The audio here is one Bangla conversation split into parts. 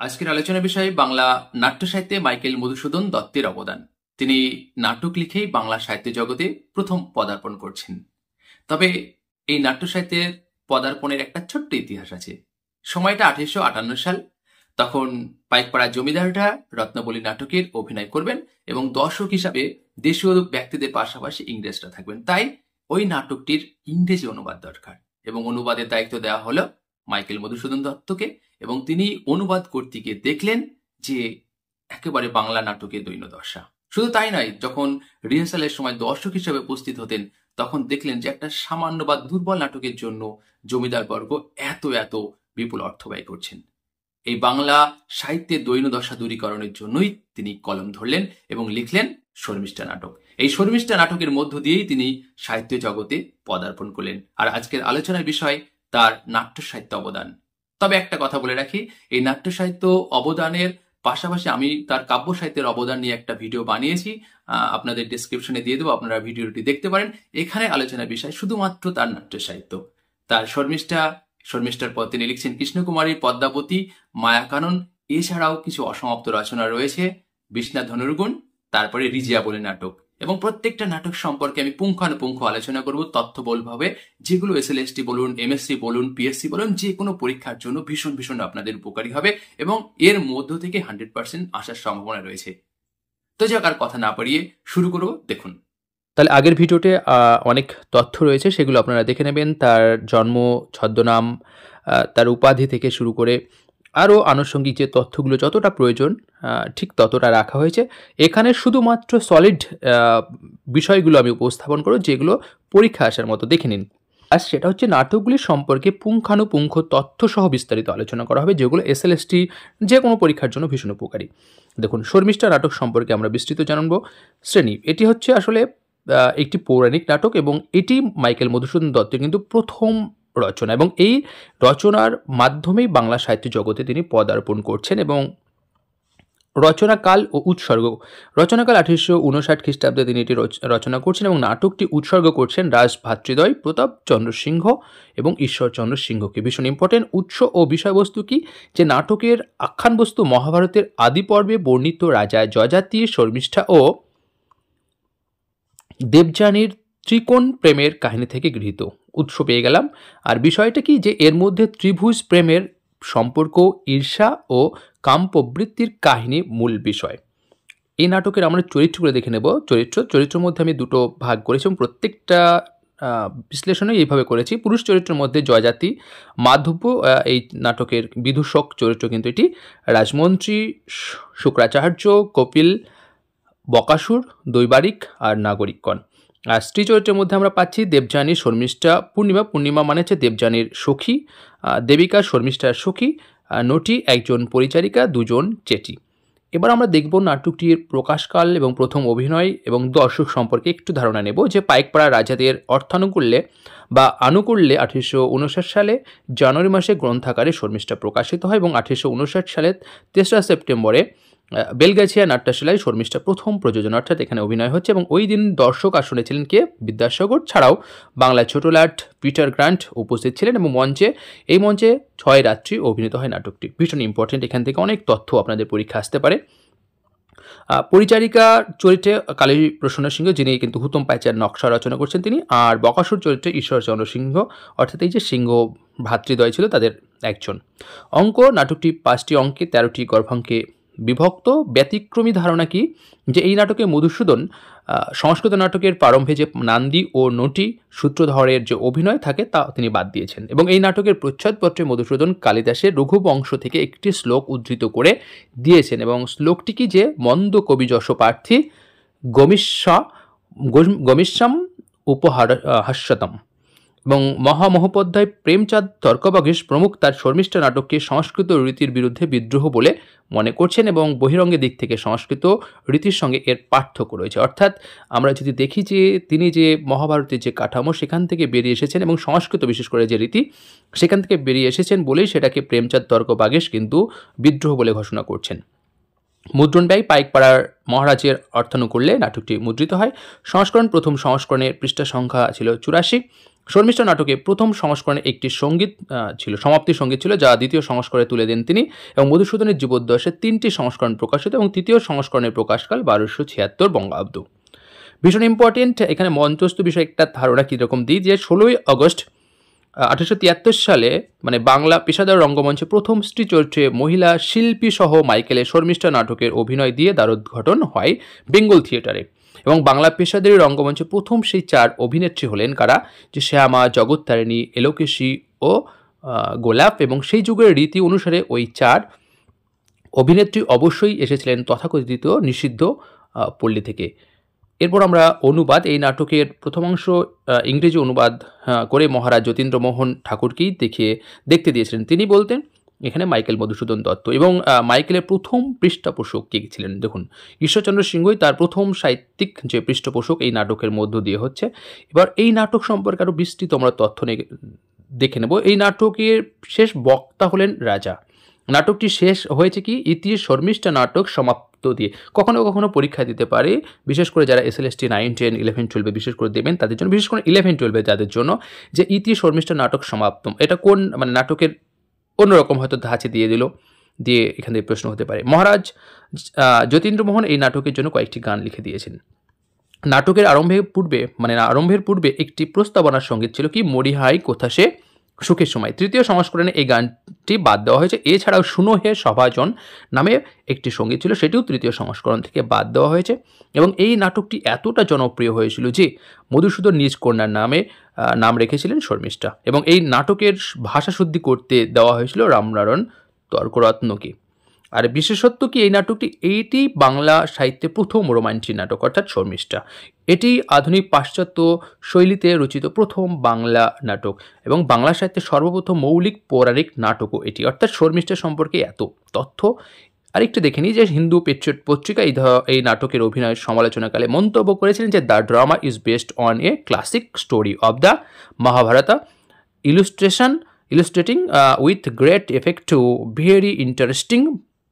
আজকের আলোচনার বিষয় বাংলা নাট্য সাহিত্যে মাইকেল মধুসূদন দত্তের অবদান। তিনি নাটক লিখেই বাংলা সাহিত্য জগতে প্রথম পদার্পণ করছেন। তবে এই নাট্য সাহিত্যের পদার্পণের একটা ছোট্ট ইতিহাস আছে। সময়টা 1858 সাল। তখন পাইকপাড়া জমিদাররা রত্নাবলী নাটকের অভিনয় করবেন এবং দর্শক হিসাবে দেশীয় ব্যক্তিদের পাশাপাশি ইংরেজরা থাকবেন। তাই ওই নাটকটির ইংরেজি অনুবাদ দরকার এবং অনুবাদের দায়িত্ব দেওয়া হলো মাইকেল মধুসূদন দত্তকে। এবং তিনি অনুবাদ করতে গিয়ে দেখলেন যে একেবারে বাংলা নাটকের দৈন্যদশা। শুধু তাই নয়, যখন রিহার্সালের সময় দর্শক হিসেবে উপস্থিত হতেন তখন দেখলেন যে একটা সামান্য বা দুর্বল নাটকের জন্য জমিদার বর্গ এত এত বিপুল অর্থ ব্যয় করছেন। এই বাংলা সাহিত্যের দৈন্যদশা দূরীকরণের জন্যই তিনি কলম ধরলেন এবং লিখলেন শর্মিষ্ঠা নাটক। এই শর্মিষ্ঠা নাটকের মধ্য দিয়েই তিনি সাহিত্য জগতে পদার্পণ করলেন। আর আজকের আলোচনার বিষয় তার নাট্য সাহিত্য অবদান। তবে একটা কথা বলে রাখি, এই নাট্য সাহিত্য অবদানের পাশাপাশি আমি তার কাব্য সাহিত্যের অবদান নিয়ে একটা ভিডিও বানিয়েছি, আপনাদের ডেসক্রিপশনে দিয়ে দেবো, আপনারা ভিডিওটি দেখতে পারেন। এখানে আলোচনার বিষয় শুধুমাত্র তার নাট্য সাহিত্য। তার শর্মিষ্ঠার পর তিনি লিখছেন কৃষ্ণকুমারী, পদ্মাবতী, মায়াকানন, এছাড়াও কিছু অসমাপ্ত রচনা রয়েছে, বিষ্ণা ধনুর্গুণ, তারপরে রিজিয়া বলে নাটক। এবং প্রত্যেকটা নাটক সম্পর্কে আমি পুঙ্খানুপুঙ্খ আলোচনা করব তথ্যবহুলভাবে, যেগুলো এসএলএসটি বলুন, এমএসসি বলুন, পিএসসি বলুন, যে কোনো পরীক্ষার জন্য ভীষণ ভীষণ আপনাদের উপকারী হবে এবং এর মধ্য থেকে 100% আসার সম্ভাবনা রয়েছে। তো যাক, আর কথা না পারিয়ে শুরু করব। দেখুন, তাহলে আগের ভিডিওতে অনেক তথ্য রয়েছে, সেগুলো আপনারা দেখে নেবেন। তার জন্ম, ছদ্মনাম, তার উপাধি থেকে শুরু করে আরও আনুষঙ্গিক যে তথ্যগুলো যতটা প্রয়োজন ঠিক ততটা রাখা হয়েছে। এখানে শুধুমাত্র সলিড বিষয়গুলো আমি উপস্থাপন করব, যেগুলো পরীক্ষা আসার মতো দেখে নিন। আর সেটা হচ্ছে নাটকগুলির সম্পর্কে পুঙ্খানুপুঙ্খ তথ্যসহ বিস্তারিত আলোচনা করা হবে, যেগুলো এসএলএসটি যে কোনো পরীক্ষার জন্য ভীষণ উপকারী। দেখুন, শর্মিষ্ঠা নাটক সম্পর্কে আমরা বিস্তৃত জানব। শ্রেণী, এটি হচ্ছে আসলে একটি পৌরাণিক নাটক এবং এটি মাইকেল মধুসূদন দত্তের কিন্তু প্রথম রচনা এবং এই রচনার মাধ্যমেই বাংলা সাহিত্য জগতে তিনি পদার্পণ করছেন। এবং রচনাকাল ও উৎসর্গ, রচনাকাল 1859 খ্রিস্টাব্দে তিনি এটি রচনা করছেন এবং নাটকটি উৎসর্গ করছেন রাজ ভাতৃদ্বয় প্রতাপ চন্দ্র সিংহ এবং ঈশ্বরচন্দ্র সিংহকে। ভীষণ ইম্পর্টেন্ট উৎস ও বিষয়বস্তু কি, যে নাটকের আখ্যানবস্তু মহাভারতের আদি পর্বে বর্ণিত রাজা যযাতি, শর্মিষ্ঠা ও দেবযানীর ত্রিকোণ প্রেমের কাহিনী থেকে গৃহীত। উৎস পেয়ে গেলাম। আর বিষয়টা কি, যে এর মধ্যে ত্রিভুজ প্রেমের সম্পর্ক, ঈর্ষা ও কাম প্রবৃত্তির কাহিনী মূল বিষয়। এই নাটকের আমরা চরিত্রগুলো দেখে নেব। চরিত্রের মধ্যে আমি দুটো ভাগ করেছি এবং প্রত্যেকটা বিশ্লেষণে এইভাবে করেছি। পুরুষ চরিত্রের মধ্যে জয়জাতি, মাধব্য এই নাটকের বিদূষক চরিত্র, কিন্তু এটি রাজমন্ত্রী, শুক্রাচার্য, কপিল, বকাসুর, দৈবারিক আর নাগরিকগণ। আর স্ত্রী চরিত্রের মধ্যে আমরা পাচ্ছি দেবযানী, শর্মিষ্ঠা, পূর্ণিমা মানে হচ্ছে দেবযানীর সখী, দেবিকা শর্মিষ্ঠার সখী, নটি একজন পরিচারিকা, দুজন চেটি। এবার আমরা দেখব নাটকটির প্রকাশকাল এবং প্রথম অভিনয় এবং দর্শক সম্পর্কে একটু ধারণা নেব। যে পাইকপাড়া রাজাদের অর্থানুকূল্যে বা আনুকূল্যে 1859 সালে জানুয়ারি মাসে গ্রন্থাকারে শর্মিষ্ঠা প্রকাশিত হয় এবং 1859 সালের 3রা সেপ্টেম্বরে বেলগাছিয়া নাট্যশালায় শর্মিষ্ঠা প্রথম প্রযোজনা, অর্থাৎ এখানে অভিনয় হচ্ছে। এবং ওই দিন দর্শক আসনে ছিলেন কে, বিদ্যাসাগর ছাড়াও বাংলায় ছোটলাট, পিটার গ্রান্ট উপস্থিত ছিলেন এবং এই মঞ্চে 6 রাত্রি অভিনীত হয় নাটকটি। ভীষণ ইম্পর্টেন্ট, এখান থেকে অনেক তথ্য আপনাদের পরীক্ষা আসতে পারে। পরিচারিকা চরিত্রে কালী প্রসন্ন সিংহ, যিনি কিন্তু হুতম পাইচার নকশা রচনা করছেন তিনি। আর বকাসুর চরিত্রে ঈশ্বরচন্দ্র সিংহ, অর্থাৎ এই যে সিংহ ভ্রাতৃদ্বয় ছিল তাদের একজন। অঙ্ক, নাটকটি 5টি অঙ্কে 13টি গর্ভাঙ্কে বিভক্ত। ব্যতিক্রমী ধারণা কি, যে এই নাটকে মধুসূদন সংস্কৃত নাটকের প্রারম্ভে যে নান্দি ও নটি সূত্রধরের যে অভিনয় থাকে তা তিনি বাদ দিয়েছেন। এবং এই নাটকের প্রচ্ছদপত্রে মধুসূদন কালিদাসের রঘুবংশ থেকে একটি শ্লোক উদ্ধৃত করে দিয়েছেন এবং শ্লোকটি কি, যে মন্দ কবি যশ প্রার্থী গমিষ্যাম উপহাস্যতম। এবং মহামহোপাধ্যায়, প্রেমচাঁদ তর্কবাগীশ প্রমুখ তার শর্মিষ্ঠা নাটককে সংস্কৃত রীতির বিরুদ্ধে বিদ্রোহ বলে মনে করছেন এবং বহিরঙ্গের দিক থেকে সংস্কৃত রীতির সঙ্গে এর পার্থক্য রয়েছে। অর্থাৎ আমরা যদি দেখি যে তিনি যে মহাভারতের যে কাঠামো সেখান থেকে বেরিয়ে এসেছেন এবং সংস্কৃত বিশেষ করে যে রীতি সেখান থেকে বেরিয়ে এসেছেন বলেই সেটাকে প্রেমচাঁদ তর্কবাগীশ কিন্তু বিদ্রোহ বলে ঘোষণা করছেন। মুদ্রণ ব্যয়, পাইকপাড়ার মহারাজের অর্থানুকূল্যে নাটকটি মুদ্রিত হয়। সংস্করণ, প্রথম সংস্করণের পৃষ্ঠা সংখ্যা ছিল 84। শর্মিষ্ঠা নাটকে প্রথম সংস্করণে একটি সঙ্গীত ছিল, সমাপ্তি সঙ্গীত ছিল, যা দ্বিতীয় সংস্করণে তুলে দেন তিনি, এবং মধুসূদনের জীবদ্দশায় 3টি সংস্করণ প্রকাশিত এবং তৃতীয় সংস্করণের প্রকাশকাল 1276 বঙ্গাব্দ। ভীষণ ইম্পর্টেন্ট, এখানে মঞ্চস্থ বিষয়ে একটা ধারণা কীরকম দিই, যে 16ই আগস্ট 1873 সালে মানে বাংলা পেশাদার রঙ্গমঞ্চে প্রথম স্ত্রী চরিত্রে মহিলা শিল্পী সহ মাইকেলের শর্মিষ্ঠা নাটকের অভিনয় দিয়ে দ্বারোদ্ঘাটন হয় বেঙ্গল থিয়েটারে। এবং বাংলা পেশাদারি রঙ্গমঞ্চে প্রথম সেই 4 অভিনেত্রী হলেন কারা, যে শ্যামা, জগত্তারিণী, এলোকেশী ও গোলাপ। এবং সেই যুগের রীতি অনুসারে ওই 4 অভিনেত্রী অবশ্যই এসেছিলেন তথাকথিত নিষিদ্ধ পল্লী থেকে। এরপর আমরা অনুবাদ, এই নাটকের প্রথমাংশ ইংরেজি অনুবাদ করে মহারাজ যতীন্দ্রমোহন ঠাকুরকেই দেখতে দিয়েছিলেন। তিনি বলতেন এখানে মাইকেল মধুসূদন দত্ত। এবং মাইকেলের প্রথম পৃষ্ঠপোষক কে ছিলেন, দেখুন ঈশ্বরচন্দ্র সিংহই তার প্রথম সাহিত্যিক যে পৃষ্ঠপোষক এই নাটকের মধ্য দিয়ে হচ্ছে। এবার এই নাটক সম্পর্কে আরও বিস্তৃত আমরা তথ্য দেখে নেব। এই নাটকের শেষ বক্তা হলেন রাজা। নাটকটি শেষ হয়েছে কি ইতি শর্মিষ্ঠা নাটক সমাপ্ত দিয়ে। কখনো কখনো পরীক্ষা দিতে পারে, বিশেষ করে যারা SLST 9, 10, 11, 12 বিশেষ করে দেবেন তাদের জন্য, বিশেষ করে 11, 12 যাদের জন্য, যে ইতি শর্মিষ্ঠা নাটক সমাপ্তম, এটা কোন মানে নাটকের অন্যরকম হয়তো ধাঁচে দিয়ে এখান থেকে প্রশ্ন হতে পারে। মহারাজ যতীন্দ্রমোহন এই নাটকের জন্য কয়েকটি গান লিখে দিয়েছেন। নাটকের আরম্ভের পূর্বে একটি প্রস্তাবনার সঙ্গীত ছিল কি মরিহাই কোথা সে সুখের সময়। তৃতীয় সংস্করণে এই গানটি বাদ দেওয়া হয়েছে। এছাড়াও শুনো হে সভাজন নামে একটি সঙ্গীত ছিল, সেটিও তৃতীয় সংস্করণ থেকে বাদ দেওয়া হয়েছে। এবং এই নাটকটি এতটা জনপ্রিয় হয়েছিল যে মধুসূদন নিজ কন্যার নাম রেখেছিলেন শর্মিষ্ঠা। এবং এই নাটকের ভাষাশুদ্ধি করতে দেওয়া হয়েছিল রামনারায়ণ তর্করত্নকে। আর বিশেষত্ব কি এই নাটকটি, এইটি বাংলা সাহিত্যে প্রথম রোমান্টিক নাটক, অর্থাৎ শর্মিষ্ঠা। এটি আধুনিক পাশ্চাত্য শৈলীতে রচিত প্রথম বাংলা নাটক এবং বাংলা সাহিত্যে সর্বপ্রথম মৌলিক পৌরাণিক নাটকও এটি, অর্থাৎ শর্মিষ্ঠা সম্পর্কে এত তথ্য। আরেকটু দেখে নিই যে হিন্দু পেট্রিয়ট পত্রিকা এই নাটকের অভিনয়ের সমালোচনাকালে মন্তব্য করেছিলেন যে the drama is based on a classic story of the Mahabharata illustrating with great effect to very interesting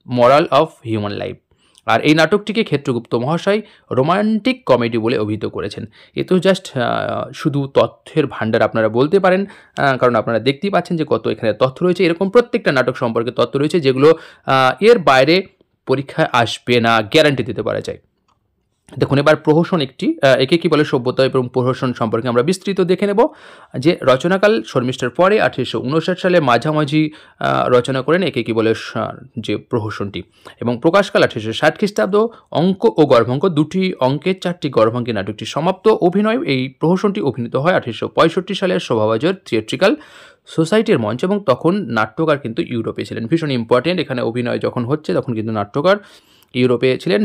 moral of human life। আর এই নাটকটিকে ক্ষেত্রগুপ্ত মহাশয় রোমান্টিক কমেডি বলে অভিহিত করেছেন। এ তো জাস্ট শুধু তথ্যের ভাণ্ডার আপনারা বলতে পারেন, কারণ আপনারা দেখতেই পাচ্ছেন যে কত এখানে তথ্য রয়েছে। এরকম প্রত্যেকটা নাটক সম্পর্কে তথ্য রয়েছে যেগুলো এর বাইরে পরীক্ষায় আসবে না, গ্যারান্টি দিতে পারা যায়। দেখুন এবার প্রহসন একে কি বলে সভ্যতা এবং প্রহসন সম্পর্কে আমরা বিস্তৃত দেখে নেব। যে রচনাকাল শর্মিষ্ঠার পরে 1859 সালে মাঝামাঝি রচনা করেন একে কি বলে যে প্রহসনটি, এবং প্রকাশকাল 1860 খ্রিস্টাব্দ। অঙ্ক ও গর্ভাঙ্ক, দুটি অঙ্কের 4টি গর্ভাঙ্কে নাটকটি সমাপ্ত। অভিনয়, এই প্রহসনটি অভিনীত হয় 1865 সালের শোভাবাজার থিয়েট্রিক্যাল সোসাইটির মঞ্চ, এবং তখন নাট্যকার কিন্তু ইউরোপে ছিলেন। ভীষণ ইম্পর্টেন্ট, এখানে অভিনয় যখন হচ্ছে তখন কিন্তু নাট্যকার ইউরোপে ছিলেন।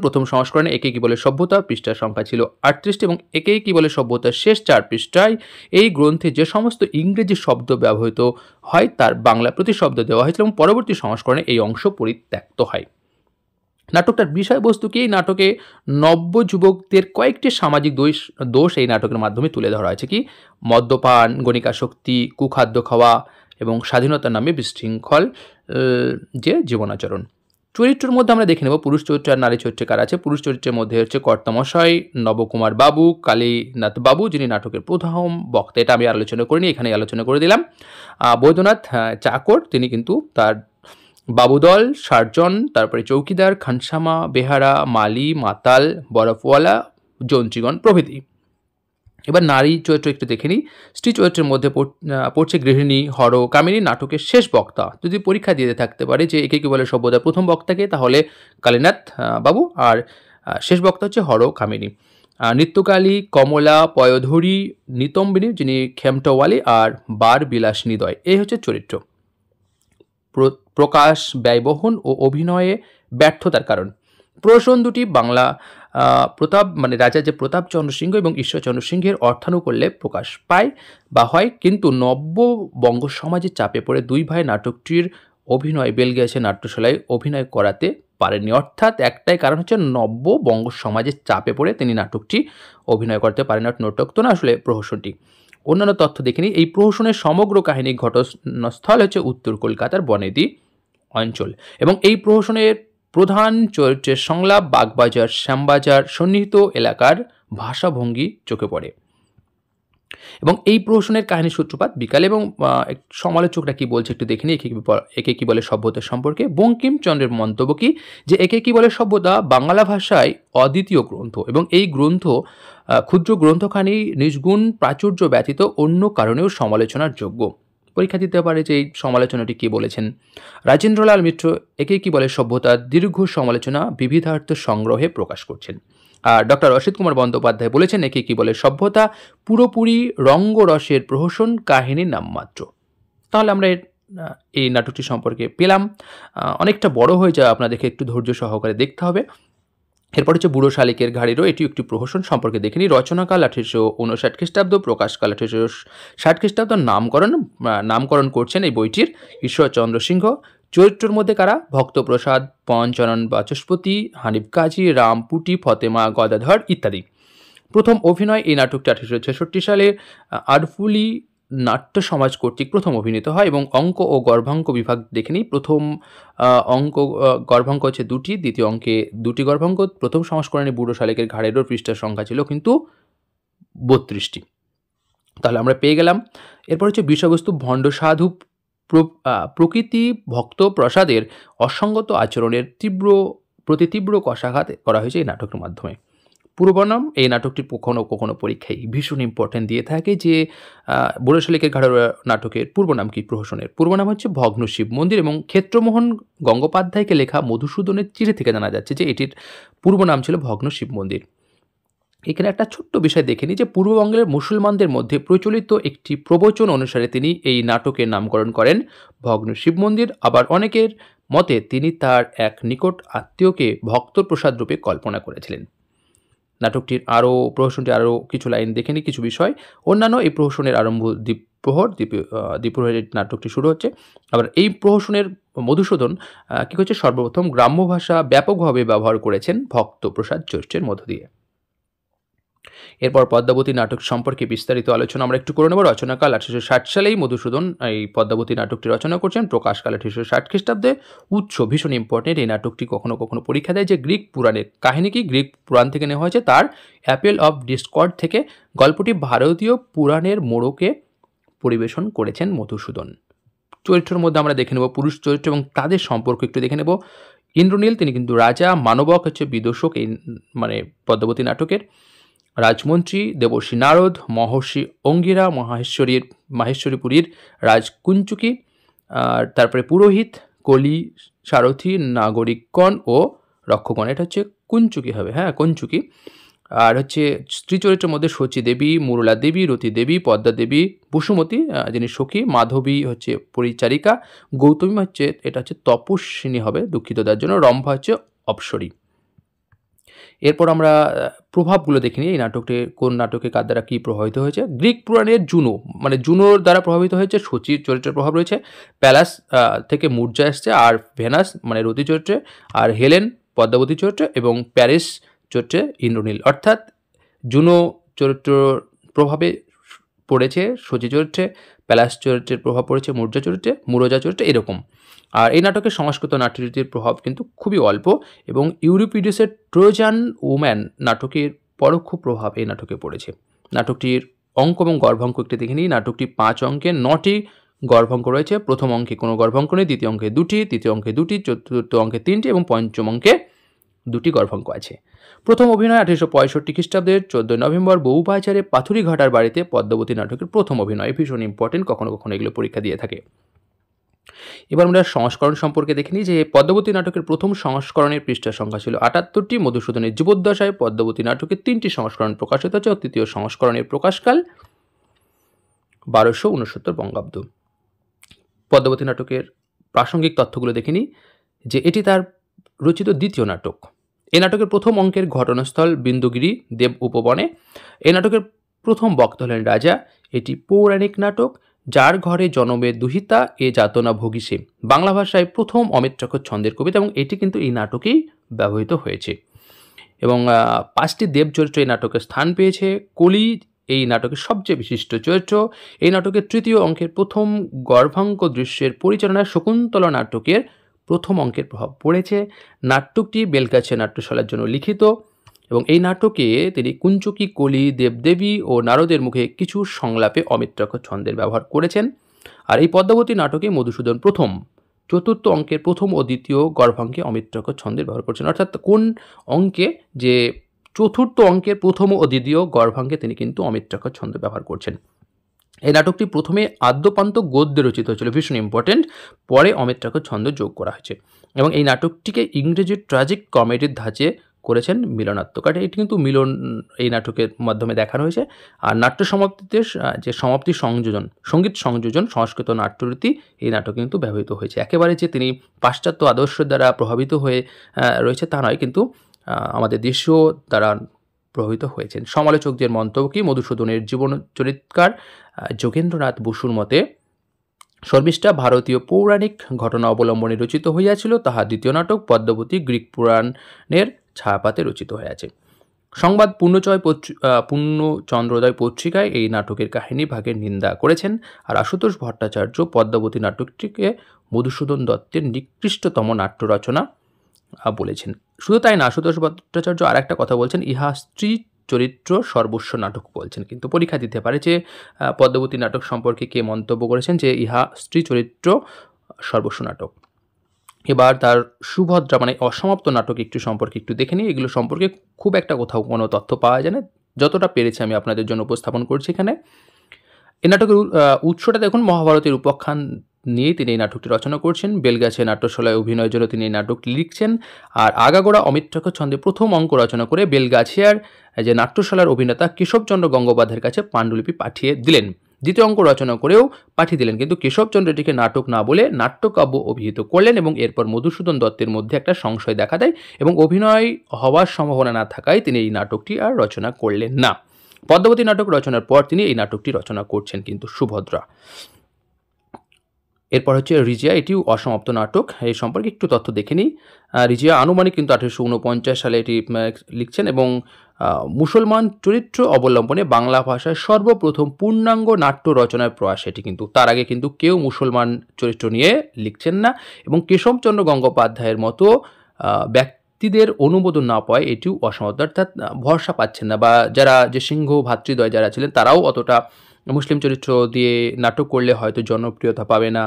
প্রথম সংস্করণে একে কি বলে সভ্যতা পৃষ্ঠার সংখ্যা ছিল 38টি, এবং একে কি বলে সভ্যতার শেষ 4 পৃষ্ঠায় এই গ্রন্থে যে সমস্ত ইংরেজি শব্দ ব্যবহৃত হয় তার বাংলা প্রতিশব্দ দেওয়া হয়েছিল, এবং পরবর্তী সংস্করণে এই অংশ পরিত্যক্ত হয়। নাটকটার বিষয়বস্তু কি, এই নাটকে নব্য যুবকদের কয়েকটি সামাজিক দোষ এই নাটকের মাধ্যমে তুলে ধরা হয়েছে। কি মদ্যপান, গণিকাসক্তি, কুখাদ্য খাওয়া এবং স্বাধীনতার নামে বিশৃঙ্খল যে জীবনাচরণ। চরিত্রের মধ্যে আমরা দেখে নেব পুরুষ চরিত্র আর নারী চরিত্রে কারা আছে। পুরুষ চরিত্রের মধ্যে হচ্ছে কর্তামশাই, নবকুমার বাবু, কালীনাথ বাবু যিনি নাটকের প্রথম বক্তা, এটা আমি আলোচনা করিনি, এখানে আলোচনা করে দিলাম। বৈদ্যনাথ চাকর, তিনি কিন্তু তার বাবুদল, সার্জন, তারপরে চৌকিদার, খানসামা, বেহারা, মালি, মাতাল, বরফওয়ালা, যন্ত্রীগণ প্রভৃতি। এবার নারী চরিত্র একটু দেখে নিই। স্ত্রী চরিত্রের মধ্যে পড়ছে গৃহিণী, হর, কামিনী, নাটকের শেষ বক্তা। যদি পরীক্ষা দিতে থাকতে পারে যে একে কি বলে সভ্যতার প্রথম বক্তাকে, তাহলে কালীনাথ বাবু, আর শেষ বক্তা হচ্ছে হর, কামিনী। নৃত্যকালী, কমলা, পয়োধরী, নিতম্বিনী যিনি খেমটওয়ালি, আর বার বিলাস নিদয়, এই হচ্ছে চরিত্র। প্রকাশ, ব্যয়বহন ও অভিনয়ে ব্যর্থতার কারণ। প্রহসন দুটি বাংলা রাজা যে প্রতাপচন্দ্র সিংহ এবং ঈশ্বরচন্দ্র সিংহের অর্থানুকূল্যে প্রকাশ পায় বা হয়, কিন্তু নব্য বঙ্গ সমাজের চাপে পড়ে দুই ভাই নাটকটির অভিনয় বেলগিয়াছে নাট্যশালায় অভিনয় করাতে পারেননি। অর্থাৎ একটাই কারণ হচ্ছে নব্য বঙ্গ সমাজের চাপে পড়ে তিনি নাটকটি অভিনয় করতে পারেন। নাটক তো না, আসলে প্রহসনটি। অন্যান্য তথ্য দেখে নিই। এই প্রহসনের সমগ্র কাহিনী ঘটনাস্থল হচ্ছে উত্তর কলকাতার বনেদি অঞ্চল, এবং এই প্রহসনের প্রধান চরিত্রের সংলাপ বাগবাজার, শ্যামবাজার সন্নিহিত এলাকার ভাষাভঙ্গি চোখে পড়ে। এবং এই প্রহসনের কাহিনীর সূত্রপাত বিকালে। এবং সমালোচকরা কি বলছে একটু দেখে নিই একে কি বলে সভ্যতা সম্পর্কে। বঙ্কিমচন্দ্রের মন্তব্য কি, যে একে কি বলে সভ্যতা বাংলা ভাষায় অদ্বিতীয় গ্রন্থ, এবং এই গ্রন্থ ক্ষুদ্র গ্রন্থখানি নিষ্গুণ প্রাচুর্য ব্যতীত অন্য কারণেও সমালোচনার যোগ্য। পরীক্ষা দিতে পারে যে এই সমালোচনাটি কি বলেছেন। রাজেন্দ্রলাল মিত্র একে কি বলে সভ্যতার দীর্ঘ সমালোচনা বিবিধার্থ সংগ্রহে প্রকাশ করছেন। আর ডক্টর অসিত কুমার বন্দ্যোপাধ্যায় বলেছেন একে কি বলে সভ্যতা পুরোপুরি রঙ্গরসের প্রহসন, কাহিনীর নামমাত্র। তাহলে আমরা এই নাটকটি সম্পর্কে পেলাম। অনেকটা বড় হয়ে যায়, আপনাদেরকে একটু ধৈর্য সহকারে দেখতে হবে। এরপর হচ্ছে বুড়ো শালিকের ঘাড়িরও, এটিও একটি প্রহসন সম্পর্কে দেখে নিই। রচনাকাল 1859 খ্রিস্টাব্দ, প্রকাশকাল 1860 খ্রিস্টাব্দ। নামকরণ করছেন এই বইটির ঈশ্বরচন্দ্র সিংহ। চরিত্রের মধ্যে কারা? ভক্তপ্রসাদ, পঞ্চরণ বাচস্পতি, হানিফ কাজী, রাম পুটি, ফতেমা, গদাধর ইত্যাদি। প্রথম অভিনয় এই নাটকটি 1866 সালে আরফুলি নাট্য সমাজ কর্তৃক প্রথম অভিনীত হয়। এবং অঙ্ক ও গর্ভাঙ্ক বিভাগ দেখে নিই। প্রথম অঙ্ক গর্ভাঙ্ক হচ্ছে 2টি, দ্বিতীয় অঙ্কে 2টি গর্ভাঙ্ক। প্রথম সংস্করণে বুড়ো শালিকের ঘাড়েরও পৃষ্ঠার সংখ্যা ছিল কিন্তু 32টি। তাহলে আমরা পেয়ে গেলাম। এরপর হচ্ছে বিষয়বস্তু ভণ্ড সাধু প্রকৃতি ভক্ত প্রসাদের অসঙ্গত আচরণের প্রতি তীব্র কষাঘাত করা হয়েছে এই নাটকের মাধ্যমে। পূর্বনাম এই নাটকটি কখনো কখনো পরীক্ষায় ভীষণ ইম্পর্টেন্ট দিয়ে থাকে যে বুড়ো শালিকের ঘাড়ের নাটকের পূর্বনাম কি? প্রহসনের পূর্বনাম হচ্ছে ভগ্ন শিব মন্দির। এবং ক্ষেত্রমোহন গঙ্গোপাধ্যায়কে লেখা মধুসূদনের চিঠি থেকে জানা যাচ্ছে যে এটির পূর্বনাম ছিল ভগ্ন শিব মন্দির। এখানে একটা ছোট্ট বিষয় দেখে নিই যে পূর্ববঙ্গের মুসলমানদের মধ্যে প্রচলিত একটি প্রবচন অনুসারে তিনি এই নাটকের নামকরণ করেন ভগ্ন শিব মন্দির। আবার অনেকের মতে তিনি তার এক নিকট আত্মীয়কে ভক্তপ্রসাদ রূপে কল্পনা করেছিলেন। নাটকটির প্রহসনটি আরও কিছু লাইন দেখে নিই, কিছু বিষয়। অন্যান্য এই প্রহসনের আরম্ভ দ্বীপ্রহরের নাটকটি শুরু হচ্ছে। আবার এই প্রহসনের মধুসূদন কী করছে, সর্বপ্রথম গ্রাম্য ভাষা ব্যাপকভাবে ব্যবহার করেছেন ভক্তপ্রসাদ চরিত্রের মধ্য দিয়ে। এরপর পদ্মাবতী নাটক সম্পর্কে বিস্তারিত আলোচনা আমরা একটু করে নেব। রচনাকাল 1860 সালেই মধুসূদন এই পদ্মাবতী নাটকটি রচনা করছেন। প্রকাশকাল 1860 খ্রিস্টাব্দে। উৎস ভীষণ ইম্পর্টেন্ট। এই নাটকটি কখনো কখনো পরীক্ষা দেয় যে গ্রিক পুরাণের কাহিনী কি? গ্রিক পুরাণ থেকে নেওয়া হয়েছে, তার অ্যাপেল অফ ডিসকর্ড থেকে। গল্পটি ভারতীয় পুরাণের মোড়কে পরিবেশন করেছেন মধুসূদন। চরিত্রের মধ্যে আমরা দেখে নেব পুরুষ চরিত্র এবং তাদের সম্পর্ক একটু দেখে নেব। ইন্দ্রনীল তিনি কিন্তু রাজা, মানবক হচ্ছে বিদূষক এই পদ্মাবতী নাটকের। রাজমন্ত্রী দেবর্ষী নারদ, মহর্ষি অঙ্গিরা, মাহেশ্বরীপুরীর রাজকুঞ্চুকি, আর তারপরে পুরোহিত, কলি, সারথী, নাগরিকগণ ও রক্ষকগণ। এটা হচ্ছে কুঞ্চুকি হবে, হ্যাঁ কুঞ্চুকি। আর হচ্ছে স্ত্রী চরিত্রের মধ্যে শচী দেবী, মুরলা দেবী, রতি দেবী, পদ্মা দেবী, বসুমতী যিনি সখী, মাধবী হচ্ছে পরিচারিকা, গৌতমী এটা হচ্ছে তপস্বিনী হবে, দুঃখিত তার জন্য, রম্ভা হচ্ছে অপ্সরী। এরপর আমরা প্রভাবগুলো দেখে নিই এই নাটকটি কোন নাটকে কার দ্বারা কী প্রভাবিত হয়েছে। গ্রিক পুরাণের জুনোর দ্বারা প্রভাবিত হয়েছে, শচীর চরিত্রের প্রভাব রয়েছে। প্যালাস থেকে মূর্জা এসছে, আর ভেনাস রতি চরিত্রে, আর হেলেন পদ্মাবতী চরিত্রে, এবং প্যারিস চরিত্রে ইন্দ্রনীল। অর্থাৎ জুনো চরিত্র প্রভাবে পড়েছে শচী চরিত্রে, প্যালাস চরিত্রের প্রভাব পড়েছে মুরজা চরিত্রে এরকম। আর এই নাটকের সংস্কৃত নাট্যরীতির প্রভাব কিন্তু খুবই অল্প, এবং ইউরিপিডিসের ট্রোজান ওম্যান নাটকের পরোক্ষ প্রভাব এই নাটকে পড়েছে। নাটকটির অঙ্ক এবং গর্ভাঙ্ক একটি দেখে নিই। নাটকটি 5 অঙ্কে 9টি গর্ভাঙ্ক রয়েছে। প্রথম অঙ্কে কোনো গর্ভাঙ্ক নেই, দ্বিতীয় অঙ্কে 2টি, তৃতীয় অঙ্কে 2টি, চতুর্থ অঙ্কে 3টি এবং পঞ্চম অঙ্কে 2টি গর্ভাঙ্ক আছে। প্রথম অভিনয় 1865 খ্রিস্টাব্দের 14 নভেম্বর বউবাজারে পাথুরিঘাটার বাড়িতে পদ্মাবতী নাটকের প্রথম অভিনয়। ভীষণ ইম্পর্টেন্ট, কখনো কখনো এগুলো পরীক্ষা দিয়ে থাকে। এবার আমরা সংস্করণ সম্পর্কে দেখে নিই যে পদ্মাবতী নাটকের প্রথম সংস্করণের পৃষ্ঠার সংখ্যা ছিল 78টি। মধুসূদনের জীবদ্দশায় পদ্মাবতী নাটকের 3টি সংস্করণ প্রকাশিত হচ্ছে। তৃতীয় সংস্করণের প্রকাশকাল 1269 বঙ্গাব্দ। পদ্মাবতী নাটকের প্রাসঙ্গিক তথ্যগুলো দেখে নিই যে এটি তার রচিত দ্বিতীয় নাটক। এই নাটকের প্রথম অঙ্কের ঘটনাস্থল বিন্দুগিরি দেব উপবনে। এই নাটকের প্রথম বক্তা হলেন রাজা। এটি পৌরাণিক নাটক। যার ঘরে জনমে দুহিতা এ যাতনা ভোগিসে, বাংলা ভাষায় প্রথম অমিত্রাক্ষর ছন্দের কবিতা, এবং এটি কিন্তু এই নাটকেই ব্যবহৃত হয়েছে। এবং 5টি দেব চরিত্র এই নাটকে স্থান পেয়েছে। কলি এই নাটকের সবচেয়ে বিশিষ্ট চরিত্র। এই নাটকের তৃতীয় অঙ্কের প্রথম গর্ভাঙ্ক দৃশ্যের পরিচালনায় শকুন্তলা নাটকের প্রথম অঙ্কের প্রভাব পড়েছে। নাটকটি বেলগাছিয়া নাট্যশালার জন্য লিখিত এবং এই নাটকে তিনি কুঞ্চকী, কলি, দেবদেবী ও নারদের মুখে কিছু সংলাপে অমিত্রাক্ষর ছন্দের ব্যবহার করেছেন। আর এই পদ্মাবতী নাটকে মধুসূদন প্রথম চতুর্থ অঙ্কের প্রথম ও দ্বিতীয় গর্ভাঙ্কে অমিত্রাক্ষর ছন্দের ব্যবহার করছেন। অর্থাৎ কোন অঙ্কে, যে চতুর্থ অঙ্কের প্রথম ও দ্বিতীয় গর্ভাঙ্কে তিনি কিন্তু অমিত্রাক্ষর ছন্দ ব্যবহার করছেন। এই নাটকটি প্রথমে আদ্যপান্ত গদ্যে রচিত হয়েছিল, ভীষণ ইম্পর্টেন্ট, পরে অমিত্রাক্ষর ছন্দ যোগ করা হয়েছে। এবং এই নাটকটিকে ইংরেজি ট্র্যাজিক কমেডির ধাঁচে করেছেন মিলনাত্মকার। এটি কিন্তু মিলন এই নাটকের মাধ্যমে দেখানো হয়েছে। আর নাট্য সমাপ্তিতে যে সমাপ্তি সংযোজন, সঙ্গীত সংযোজন, সংস্কৃত নাট্যরীতি এই নাটকে কিন্তু ব্যবহৃত হয়েছে। একেবারে যে তিনি পাশ্চাত্য আদর্শের দ্বারা প্রভাবিত হয়ে রয়েছে তা নয়, কিন্তু আমাদের দেশীয় দ্বারা প্রভাবিত হয়েছেন। সমালোচকদের মন্তব্য কি? মধুসূদনের জীবন চরিত্রকার যোগেন্দ্রনাথ বসুর মতে শর্মিষ্ঠা ভারতীয় পৌরাণিক ঘটনা অবলম্বনে রচিত হইয়াছিল, তাহা দ্বিতীয় নাটক পদ্মাবতী গ্রিক পুরাণের ছায়াপাতে রচিত হইয়াছে। সংবাদ পূর্ণচন্দ্রোদয় পত্রিকায় এই নাটকের কাহিনী ভাগের নিন্দা করেছেন। আর আশুতোষ ভট্টাচার্য পদ্মাবতী নাটকটিকে মধুসূদন দত্তের নিকৃষ্টতম নাট্য রচনা বলেছেন। শুধু তাই না, আশুতোষ ভট্টাচার্য আর একটা কথা বলছেন, ইহা স্ত্রী চরিত্র সর্বস্ব নাটক বলছেন। কিন্তু পরীক্ষা দিতে পারে যে পদ্মাবতী নাটক সম্পর্কে কে মন্তব্য করেছেন যে ইহা স্ত্রী চরিত্র সর্বস্ব নাটক। এবার তার সুভদ্রা মানে অসমাপ্ত নাটক একটু সম্পর্কে একটু দেখে নিই। এগুলো সম্পর্কে খুব একটা কোথাও কোনো তথ্য পাওয়া যায় না, যতটা পেরেছি আমি আপনাদের জন্য উপস্থাপন করছি এখানে। এই নাটকের উৎসটা দেখুন, মহাভারতের উপাখ্যান নিয়ে তিনি এই নাটকটি রচনা করছেন। বেলগাছে নাট্যশালায় অভিনয়ের জন্য তিনি এই নাটকটি লিখছেন। আর আগাগোড়া অমিত্রাক্ষর ছন্দে প্রথম অঙ্ক রচনা করে বেলগাছিয়ার যে নাট্যশালার অভিনেতা কেশবচন্দ্র গঙ্গোপাধ্যায়ের কাছে পাণ্ডুলিপি পাঠিয়ে দিলেন। দ্বিতীয় অঙ্ক রচনা করেও পাঠিয়ে দিলেন, কিন্তু কেশবচন্দ্র এটিকে নাটক না বলে নাট্যকাব্য অভিহিত করলেন। এবং এরপর মধুসূদন দত্তের মধ্যে একটা সংশয় দেখা দেয় এবং অভিনয় হওয়ার সম্ভাবনা না থাকায় তিনি এই নাটকটি আর রচনা করলেন না। পদ্মাবতী নাটক রচনার পর তিনি এই নাটকটি রচনা করছেন কিন্তু সুভদ্রা। এরপর হচ্ছে রিজিয়া, এটিও অসমাপ্ত নাটক। এই সম্পর্কে একটু তথ্য দেখে নিই। রিজিয়া আনুমানিক কিন্তু 1849 সালে এটি লিখছেন এবং মুসলমান চরিত্র অবলম্বনে বাংলা ভাষায় সর্বপ্রথম পূর্ণাঙ্গ নাট্য রচনার প্রয়াস এটি। কিন্তু তার আগে কিন্তু কেউ মুসলমান চরিত্র নিয়ে লিখছেন না এবং কেশবচন্দ্র গঙ্গোপাধ্যায়ের মতো ব্যক্তিদের অনুমোদন না পায় এটিও অসমাপ্ত, অর্থাৎ ভরসা পাচ্ছেন না। বা যারা যে সিংহ ভাতৃদ্বয় যারা ছিলেন তারাও অতটা মুসলিম চরিত্র দিয়ে নাটক করলে হয়তো জনপ্রিয়তা পাবে না,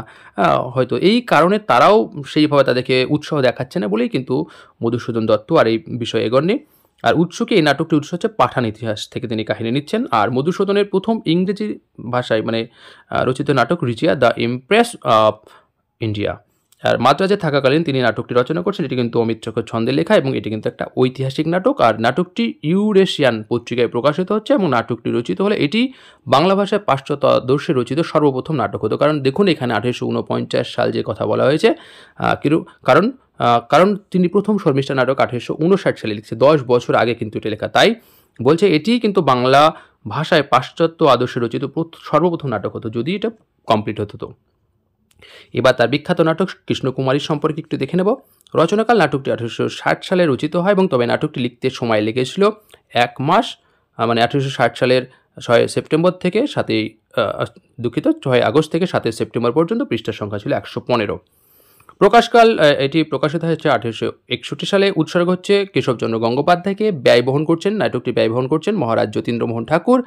হয়তো এই কারণে তারাও সেইভাবে তাদেরকে উৎসাহ দেখাচ্ছে না বলেই কিন্তু মধুসূদন দত্ত আর এই বিষয়ে এগোননি। আর উৎসকে এই নাটকটি উৎস হচ্ছে পাঠান ইতিহাস থেকে তিনি কাহিনী নিচ্ছেন। আর মধুসূদনের প্রথম ইংরেজি ভাষায় মানে রচিত নাটক Razia, the empress of India. আর মাদ্রাজে থাকাকালীন তিনি নাটকটি রচনা করছেন। এটি কিন্তু অমিত্রাক্ষর ছন্দে লেখা এবং এটি কিন্তু একটা ঐতিহাসিক নাটক। আর নাটকটি ইউরেশিয়ান পত্রিকায় প্রকাশিত হচ্ছে এবং নাটকটি রচিত হলে এটি বাংলা ভাষায় পাশ্চাত্য আদর্শে রচিত সর্বপ্রথম নাটক হতো। কারণ দেখুন এখানে 1849 সাল যে কথা বলা হয়েছে, কারণ তিনি প্রথম শর্মিষ্ঠা নাটক 1859 সালে লিখছে, 10 বছর আগে কিন্তু এটি লেখা। তাই বলছে এটি কিন্তু বাংলা ভাষায় পাশ্চাত্য আদর্শে রচিত সর্বপ্রথম নাটক হতো যদি এটা কমপ্লিট হতো। এবার তার বিখ্যাত নাটক কৃষ্ণকুমারী সম্পর্কে একটু দেখে নেব। রচনাকাল নাটকটি 1860 সালে রচিত হয় এবং তবে নাটকটি লিখতে সময় লেগেছিল 1 মাস, মানে 1860 সালের 6 সেপ্টেম্বর থেকে 6 আগস্ট থেকে 7 সেপ্টেম্বর পর্যন্ত। পৃষ্ঠার সংখ্যা ছিল 115। প্রকাশকাল এটি প্রকাশিত হয়েছে 1861 সালে। উৎসর্গ হচ্ছে কেশবচন্দ্র গঙ্গোপাধ্যায়কে। নাটকটি ব্যয়বহন করছেন মহারাজ যতীন্দ্রমোহন ঠাকুর।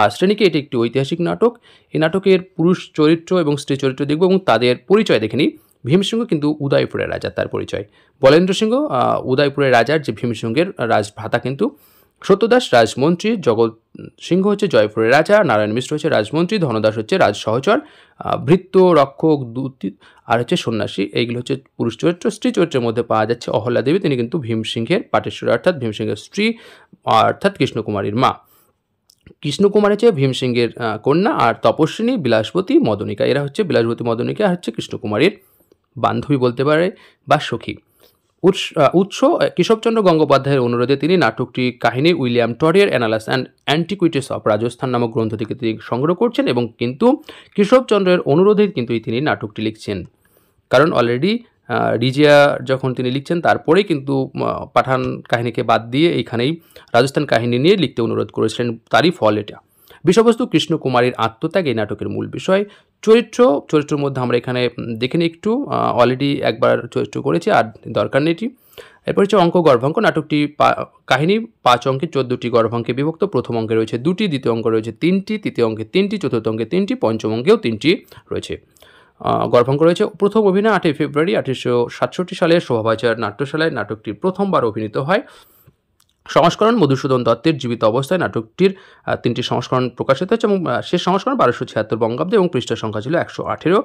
আর শ্রেণীকে এটি একটি ঐতিহাসিক নাটক। এই নাটকের পুরুষ চরিত্র এবং স্ত্রী চরিত্র দেখব এবং তাদের পরিচয় দেখে নিই। ভীমসিংহ কিন্তু উদয়পুরের রাজা, তার পরিচয়। বলেন্দ্র সিংহ উদয়পুরের রাজার যে ভীমসিংহের রাজভ্রাতা কিন্তু। সত্যদাস রাজমন্ত্রী, জগৎ সিংহ হচ্ছে জয়পুরের রাজা, নারায়ণ মিশ্র হচ্ছে রাজমন্ত্রী, ধনদাস হচ্ছে রাজ সহচর, ভৃত্য, রক্ষক, দূত আর হচ্ছে সন্ন্যাসী, এইগুলো হচ্ছে পুরুষ চরিত্র। স্ত্রী চরিত্রের মধ্যে পাওয়া যাচ্ছে অহল্যা দেবী, তিনি কিন্তু ভীমসিংহের পাটেশ্বরী অর্থাৎ ভীমসিংহের স্ত্রী অর্থাৎ কৃষ্ণকুমারীর মা। কৃষ্ণকুমার হচ্ছে ভীমসিংহের কন্যা। আর তপস্বিনী, বিলাসবতী, মদনিকা, এরা হচ্ছে বিলাসবতী মদনিকা আর হচ্ছে কৃষ্ণকুমারীর বান্ধবী বলতে পারে বা সখী। উৎস কেশবচন্দ্র গঙ্গোপাধ্যায়ের অনুরোধে তিনি নাটকটি কাহিনী উইলিয়াম টডের annals and antiquities of Rajasthan নামক গ্রন্থ থেকে তিনি সংগ্রহ করছেন এবং কিন্তু কেশবচন্দ্রের অনুরোধে কিন্তু তিনি নাটকটি লিখছেন। কারণ অলরেডি রিজিয়া যখন তিনি লিখছেন তারপরেই কিন্তু পাঠান কাহিনীকে বাদ দিয়ে এইখানেই রাজস্থান কাহিনী নিয়ে লিখতে অনুরোধ করেছিলেন, তারই ফল এটা। বিষয়বস্তু কৃষ্ণকুমারীর আত্মত্যাগ এই নাটকের মূল বিষয়। চরিত্রের মধ্যে আমরা এখানে দেখে নিই একটু, অলরেডি একবার চরিত্র করেছি আর দরকার নেই এটি। এরপর হচ্ছে অঙ্ক গর্ভাঙ্ক। নাটকটি কাহিনী 5 অঙ্কে 14টি গর্ভাঙ্কে বিভক্ত। প্রথম অঙ্কে রয়েছে 2টি, দ্বিতীয় অঙ্ক রয়েছে 3টি, তৃতীয় অঙ্কে 3টি, চতুর্থ অঙ্কে 3টি, পঞ্চম অঙ্কেও 3টি রয়েছে। গর্ভাঙ্ক রয়েছে। প্রথম অভিনয় 8ই ফেব্রুয়ারি 1867 সালে শোভাবাজার নাট্যশালায় নাটকটি প্রথমবার অভিনীত হয়। সংস্করণ মধুসূদন দত্তের জীবিত অবস্থায় নাটকটির 3টি সংস্করণ প্রকাশিত হচ্ছে এবং শেষ সংস্করণ 1276 বঙ্গাব্দে এবং পৃষ্ঠা সংখ্যা ছিল 118।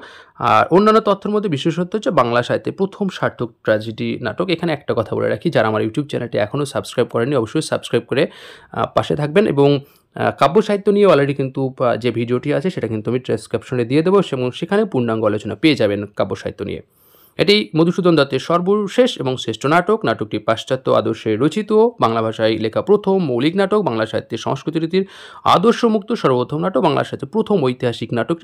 আর অন্যান্য তথ্যের মধ্যে বিশেষত্ব হচ্ছে বাংলা সাহিত্যে প্রথম সার্থক ট্র্যাজেডি নাটক। এখানে একটা কথা বলে রাখি, যারা আমার ইউটিউব চ্যানেলটি এখনও সাবস্ক্রাইব করেননি অবশ্যই সাবস্ক্রাইব করে পাশে থাকবেন। এবং কাব্য সাহিত্য নিয়ে অলরেডি কিন্তু যে ভিডিওটি আছে সেটা কিন্তু আমি ডেসক্রিপশনে দিয়ে দেবো এবং সেখানে পূর্ণাঙ্গ আলোচনা পেয়ে যাবেন কাব্য সাহিত্য নিয়ে। এটি মধুসূদন দত্তের সর্বশেষ এবং শ্রেষ্ঠ নাটক। নাটকটি পাশ্চাত্য আদর্শে রচিত, বাংলা ভাষায় লেখা প্রথম মৌলিক নাটক, বাংলা সাহিত্যের সংস্কৃতি রীতির আদর্শমুক্ত সর্বপ্রথম নাটক, বাংলা সাহিত্যের প্রথম ঐতিহাসিক নাটক।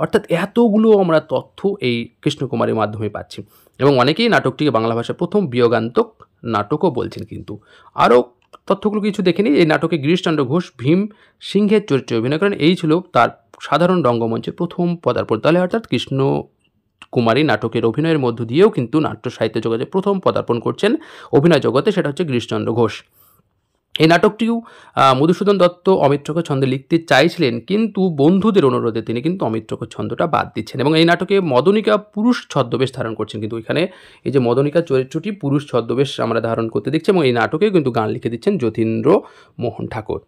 অর্থাৎ এতগুলো আমরা তথ্য এই কৃষ্ণকুমারীর মাধ্যমে পাচ্ছি এবং অনেকেই নাটকটিকে বাংলা ভাষায় প্রথম বিয়োগান্তক নাটকও বলছেন। কিন্তু আরও তথ্যগুলো কিছু দেখে নিই। এই নাটকে গিরিশচন্দ্র ঘোষ ভীম সিংহের চরিত্রে অভিনয় করেন। এই ছিল তার সাধারণ রঙ্গমঞ্চের প্রথম পদার্পণ। তাহলে অর্থাৎ কৃষ্ণকুমারী নাটকের অভিনয়ের মধ্য দিয়েও কিন্তু নাট্য সাহিত্য জগতে প্রথম পদার্পণ করছেন অভিনয় জগতে, সেটা হচ্ছে গিরিশচন্দ্র ঘোষ। এই নাটকটিও মধুসূদন দত্ত অমিত্রকর ছন্দে লিখতে চাইছিলেন, কিন্তু বন্ধুদের অনুরোধে তিনি কিন্তু অমিত্রকর ছন্দটা বাদ দিচ্ছেন এবং এই নাটকে মদনিকা পুরুষ ছদ্মবেশ ধারণ করছেন। কিন্তু এখানে এই যে মদনিকা চরিত্রটি পুরুষ ছদ্মবেশ আমরা ধারণ করতে দেখছি এবং এই নাটকেও কিন্তু গান লিখে দিচ্ছেন যতীন্দ্র মোহন ঠাকুর।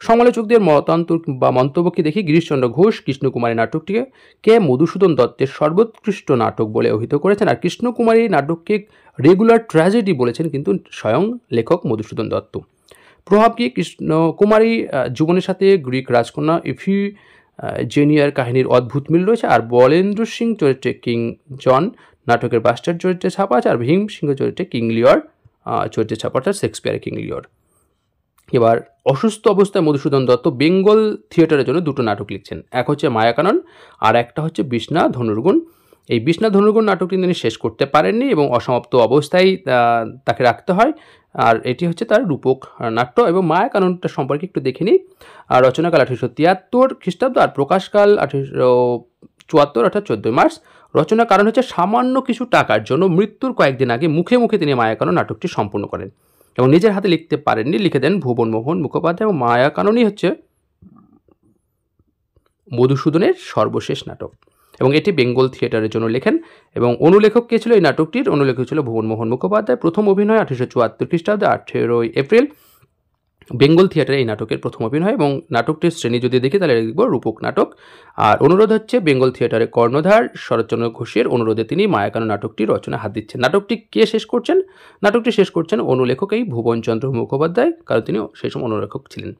সমালোচকদের মতান্তর বা মন্তব্য কি দেখি। গিরিশচন্দ্র ঘোষ কৃষ্ণকুমারী নাটকটিকে মধুসূদন দত্তের সর্বোৎকৃষ্ট নাটক বলে অভিহিত করেছেন, আর কৃষ্ণকুমারী নাটককে রেগুলার ট্র্যাজেডি বলেছেন কিন্তু স্বয়ং লেখক মধুসূদন দত্ত। প্রভাব কি। কৃষ্ণকুমারী জীবনের সাথে গ্রিক রাজকন্যা ইফিজেনিয়ার কাহিনীর অদ্ভুত মিল রয়েছে। আর বলেন্দ্র সিং চরিত্রে কিং জন নাটকের বাস্টার চরিত্রে ছাপা আছে, আর ভীম সিংহ চরিত্রে কিং লিওর চরিত্রে ছাপা, অর্থাৎ শেক্সপিয়ারের কিং লিওর। এবার অসুস্থ অবস্থায় মধুসূদন দত্ত বেঙ্গল থিয়েটারের জন্য 2টো নাটক লিখছেন। এক হচ্ছে মায়াকানন আর একটা হচ্ছে বিষ্ণা ধনুর্গুণ। এই বিষ্ণা ধনুর্গুণ নাটকটি তিনি শেষ করতে পারেননি এবং অসমাপ্ত অবস্থায় তাকে রাখতে হয়, আর এটি হচ্ছে তার রূপক নাট্য। এবং মায়াকাননটা সম্পর্কে একটু দেখে নিই। রচনাকাল 1873 খ্রিস্টাব্দ আর প্রকাশকাল 1874 অর্থাৎ 14 মার্চ। রচনার কারণ হচ্ছে সামান্য কিছু টাকার জন্য মৃত্যুর কয়েকদিন আগে মুখে মুখে তিনি মায়াকানন নাটকটি সম্পূর্ণ করেন এবং নিজের হাতে লিখতে পারেননি, লিখে দেন ভুবন মোহন মুখোপাধ্যায়। এবং মায়াকাননই হচ্ছে মধুসূদনের সর্বশেষ নাটক এবং এটি বেঙ্গল থিয়েটারের জন্য লেখেন। এবং অনুলেখক কে ছিল এই নাটকটির? অনুলেখক ছিল ভুবন মোহন মুখোপাধ্যায়। প্রথম অভিনয় 1874 খ্রিস্টাব্দে 18 এপ্রিল বেঙ্গল থিয়েটারে এই নাটকের প্রথম অভিনয়। এবং নাটকটির শ্রেণী যদি দেখি তাহলে দেখব রূপক নাটক। আর অনুরোধ হচ্ছে বেঙ্গল থিয়েটারের কর্ণধার শরৎচন্দ্র ঘোষের অনুরোধে তিনি মায়াকানন নাটকটি রচনা হাত দিচ্ছেন। নাটকটি কে শেষ করছেন? নাটকটি শেষ করছেন অনুলেখক এই ভুবনচন্দ্র মুখোপাধ্যায়, কারণ তিনি সেই সময় অনুলেখক ছিলেন।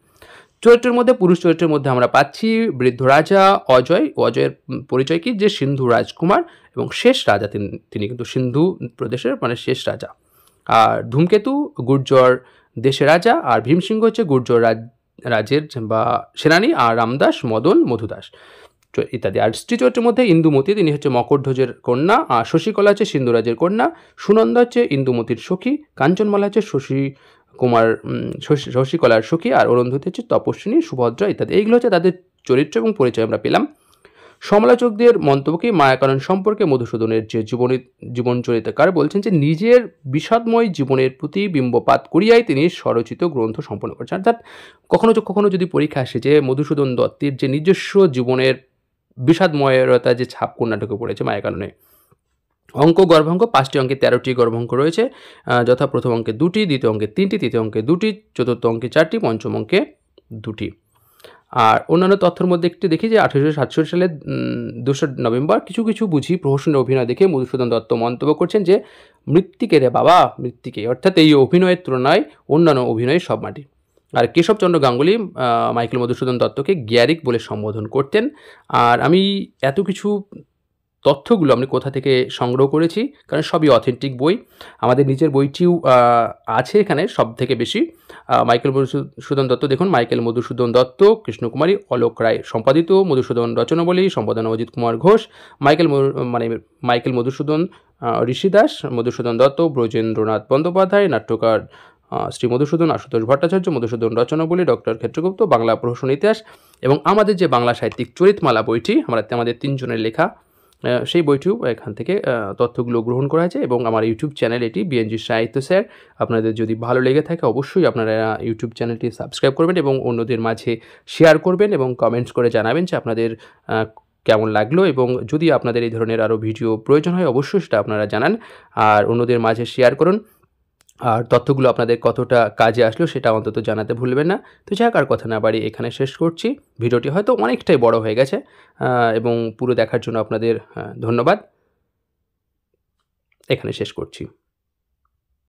চরিত্রের মধ্যে পুরুষ চরিত্রের মধ্যে আমরা পাচ্ছি বৃদ্ধ রাজা অজয়ের পরিচয় কি, যে সিন্ধু রাজকুমার এবং শেষ রাজা তিনি কিন্তু সিন্ধু প্রদেশের শেষ রাজা। আর ধূমকেতু গুর্জর দেশের রাজা, আর ভীমসিংহ হচ্ছে গুর্জর রাজের বা সেনানী, আর রামদাস মদন মধুদাস ইত্যাদি। আর স্ত্রী চরিত্রের মধ্যে ইন্দুমতি, তিনি হচ্ছে মকরধ্বজের কন্যা, আর শশীকলা হচ্ছে সিন্ধুরাজের কন্যা, সুনন্দা হচ্ছে ইন্দুমতির সখী, কাঞ্চনমালা হচ্ছে শশীকলার সখী, আর অরুন্ধতী হচ্ছে তপস্বিনী, সুভদ্রা ইত্যাদি। এইগুলো হচ্ছে তাদের চরিত্র এবং পরিচয় আমরা পেলাম। সমালোচকদের মন্তব্য কি। মায়াকানন সম্পর্কে মধুসূদনের যে জীবন চরিত্রকার বলছেন যে নিজের বিষাদময় জীবনের প্রতি বিম্বপাত করিয়াই তিনি স্বরচিত গ্রন্থ সম্পন্ন করেছেন। অর্থাৎ কখনো যদি পরীক্ষা আসে যে মধুসূদন দত্তের যে নিজস্ব জীবনের বিষাদময়তা যে ছাপ কোন নাটকে পড়েছে মায়াকাননে। অঙ্ক গর্ভাঙ্ক 5টি অঙ্কে 13টি গর্ভাঙ্ক রয়েছে, যথা প্রথম অঙ্কে 2টি, দ্বিতীয় অঙ্কে 3টি, তৃতীয় অঙ্কে 2টি, চতুর্থ অঙ্কে 4টি, পঞ্চম অঙ্কে 2টি। আর অন্যান্য তথ্যের মধ্যে একটি দেখি যে 1867 সালের 2 নভেম্বর কিছু বুঝি প্রহসনের অভিনয় দেখে মধুসূদন দত্ত মন্তব্য করছেন যে মৃত্তিকে রে বাবা মৃত্তিকে, অর্থাৎ এই অভিনয়ের তুলনায় অন্যান্য অভিনয় সব মাটি। আর কেশবচন্দ্র গাঙ্গুলি মাইকেল মধুসূদন দত্তকে গ্যারিক বলে সম্বোধন করতেন। আর আমি এত কিছু তথ্যগুলো আমি কোথা থেকে সংগ্রহ করেছি, কারণ সবই অথেন্টিক বই। আমাদের নিজের বইটিও আছে এখানে সব থেকে বেশি। মাইকেল মধুসূদন দত্ত, দেখুন মাইকেল মধুসূদন দত্ত কৃষ্ণকুমারী, অলোক রায় সম্পাদিত, মধুসূদন রচনাবলী সম্পাদনা অজিত কুমার ঘোষ, মাইকেল মধুসূদন ঋষি দাস, মধুসূদন দত্ত ব্রজেন্দ্রনাথ বন্দ্যোপাধ্যায়, নাট্যকার শ্রী মধুসূদন আশুতোষ ভট্টাচার্য, মধুসূদন রচনাবলী, ডক্টর ক্ষেত্রগুপ্ত, বাংলা প্রহসন ইতিহাস এবং আমাদের যে বাংলা সাহিত্যিক চরিতমালা বইটি আমাদের 3 জনের লেখা, সেই বইটিও এখান থেকে তথ্যগুলো গ্রহণ করা হয়েছে। এবং আমার ইউটিউব চ্যানেল এটি বিএনজি সাহিত্য স্যার। আপনাদের যদি ভালো লেগে থাকে অবশ্যই আপনারা ইউটিউব চ্যানেলটি সাবস্ক্রাইব করবেন এবং অন্যদের মাঝে শেয়ার করবেন এবং কমেন্টস করে জানাবেন যে আপনাদের কেমন লাগলো, এবং যদি আপনাদের এই ধরনের আরও ভিডিও প্রয়োজন হয় অবশ্যই সেটা আপনারা জানান আর অন্যদের মাঝে শেয়ার করুন। আর তথ্যগুলো আপনাদের কতটা কাজে আসলো সেটা অন্তত জানাতে ভুলবেন না। তো যাক, আর কথা না বাড়ি এখানে শেষ করছি। ভিডিওটি হয়তো অনেকটাই বড় হয়ে গেছে এবং পুরো দেখার জন্য আপনাদের ধন্যবাদ। এখানে শেষ করছি।